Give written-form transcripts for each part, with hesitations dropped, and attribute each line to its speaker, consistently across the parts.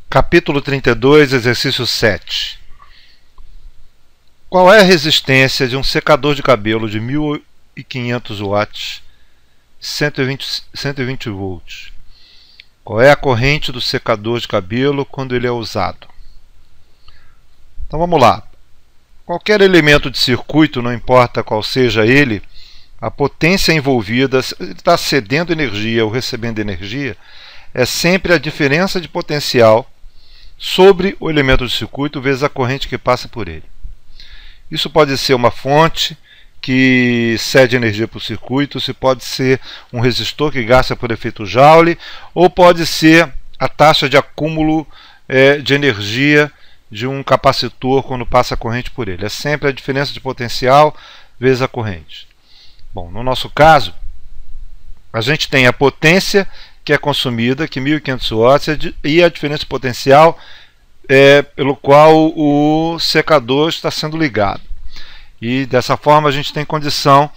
Speaker 1: Capítulo 32, exercício 7. Qual é a resistência de um secador de cabelo de 1500 watts, 120 volts? Qual é a corrente do secador de cabelo quando ele é usado? Então vamos lá. Qualquer elemento de circuito, não importa qual seja ele, a potência envolvida, se ele está cedendo energia ou recebendo energia, é sempre a diferença de potencial sobre o elemento de circuito vezes a corrente que passa por ele. Isso pode ser uma fonte que cede energia para o circuito, isso pode ser um resistor que gasta por efeito Joule, ou pode ser a taxa de acúmulo de energia de um capacitor quando passa a corrente por ele. É sempre a diferença de potencial vezes a corrente. Bom, no nosso caso, a gente tem a potência que é consumida, que 1500 watts, e a diferença potencial pelo qual o secador está sendo ligado. E dessa forma a gente tem condição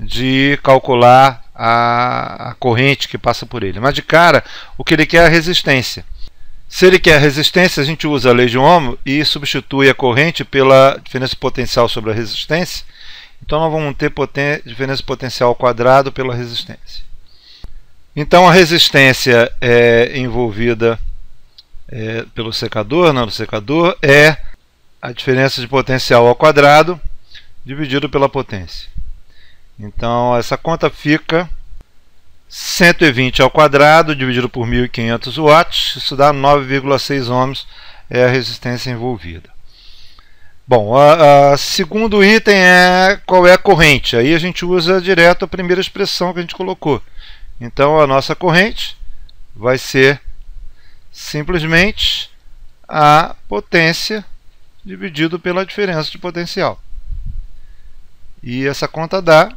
Speaker 1: de calcular a corrente que passa por ele. Mas de cara, o que ele quer é a resistência. Se ele quer a resistência, a gente usa a lei de Ohm e substitui a corrente pela diferença potencial sobre a resistência. Então nós vamos ter diferença potencial ao quadrado pela resistência. Então a resistência envolvida pelo secador, no secador, é a diferença de potencial ao quadrado dividido pela potência. Então essa conta fica 120 ao quadrado dividido por 1500 watts, isso dá 9,6 ohms, é a resistência envolvida. Bom, segundo item é qual é a corrente. Aí a gente usa direto a primeira expressão que a gente colocou. Então a nossa corrente vai ser simplesmente a potência dividido pela diferença de potencial. E essa conta dá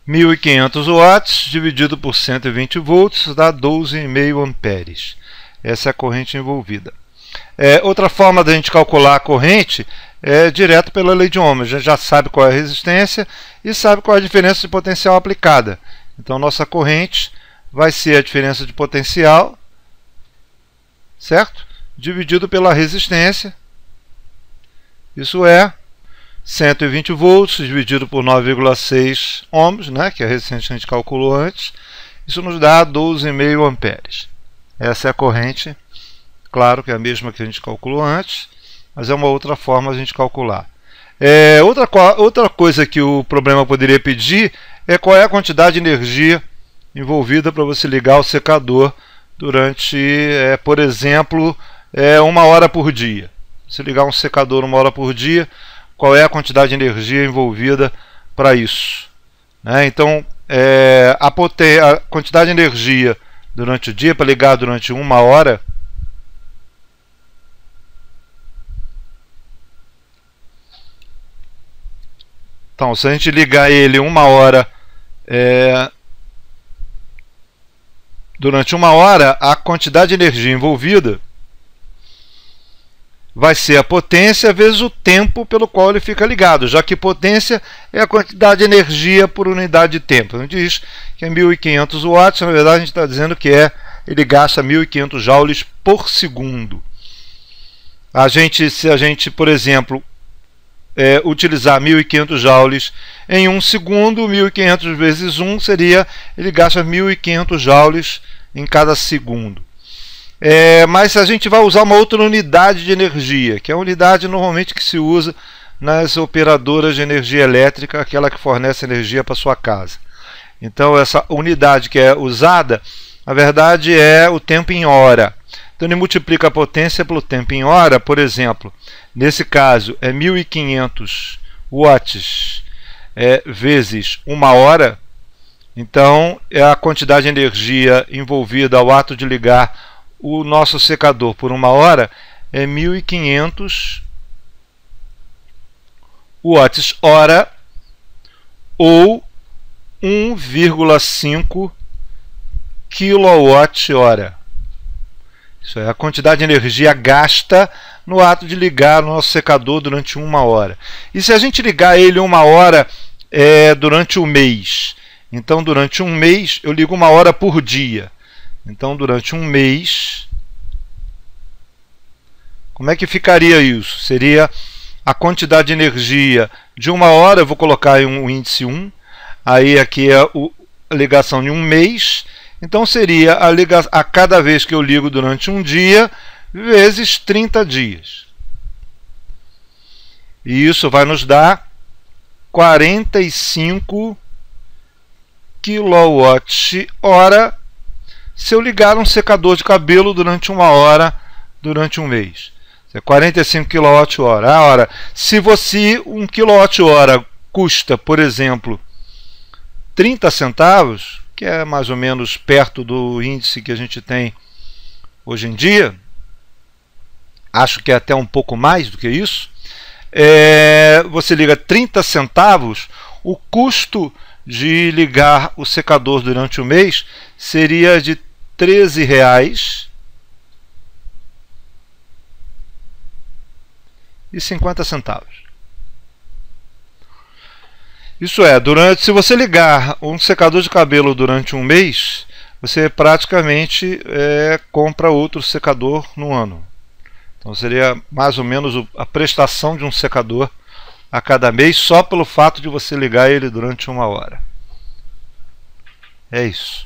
Speaker 1: 1500 watts dividido por 120 volts, dá 12,5 amperes. Essa é a corrente envolvida. Outra forma da gente calcular a corrente é direto pela lei de Ohm. A gente já sabe qual é a resistência e sabe qual é a diferença de potencial aplicada. Então nossa corrente vai ser a diferença de potencial, certo? Dividido pela resistência. Isso é 120 volts dividido por 9,6 ohms, né, que é a resistência que a gente calculou antes. Isso nos dá 12,5 amperes. Essa é a corrente, claro que é a mesma que a gente calculou antes, mas é uma outra forma de a gente calcular. Outra coisa que o problema poderia pedir é qual é a quantidade de energia envolvida para você ligar o secador durante, por exemplo, 1 hora por dia. Se ligar um secador 1 hora por dia, qual é a quantidade de energia envolvida para isso? Então, a quantidade de energia durante o dia para ligar durante 1 hora então, se a gente ligar ele 1 hora durante 1 hora, a quantidade de energia envolvida vai ser a potência vezes o tempo pelo qual ele fica ligado, já que potência é a quantidade de energia por unidade de tempo. A gente diz que é 1500 watts, na verdade a gente está dizendo que ele gasta 1500 joules por segundo. Se a gente, por exemplo, utilizar 1500 joules em 1 segundo, 1500 vezes 1 seria, ele gasta 1500 joules em cada segundo. Mas a gente vai usar uma outra unidade de energia, que é a unidade normalmente que se usa nas operadoras de energia elétrica, aquela que fornece energia para sua casa. Então essa unidade que é usada, na verdade é o tempo em hora. Então ele multiplica a potência pelo tempo em hora. Por exemplo, nesse caso é 1500 watts vezes 1 hora. Então a quantidade de energia envolvida ao ato de ligar o nosso secador por 1 hora é 1500 watts hora, ou 1,5 kWh. Isso é a quantidade de energia gasta no ato de ligar o nosso secador durante 1 hora. E se a gente ligar ele 1 hora durante um mês, então durante um mês eu ligo 1 hora por dia. Então, durante um mês, Como é que ficaria isso? Seria a quantidade de energia de 1 hora, eu vou colocar em um índice 1, aí aqui é a ligação de um mês, então seria a cada vez que eu ligo durante um dia, vezes 30 dias. E isso vai nos dar 45 kWh se eu ligar um secador de cabelo durante 1 hora, durante um mês. É 45 kWh. Ora, se você 1 kWh custa, por exemplo, 30 centavos, que é mais ou menos perto do índice que a gente tem hoje em dia, acho que é até um pouco mais do que isso, você liga 30 centavos, o custo de ligar o secador durante o mês seria de R$13,50. Isso é, se você ligar um secador de cabelo durante um mês, você praticamente compra outro secador no ano. Então seria mais ou menos a prestação de um secador a cada mês, só pelo fato de você ligar ele durante 1 hora. É isso.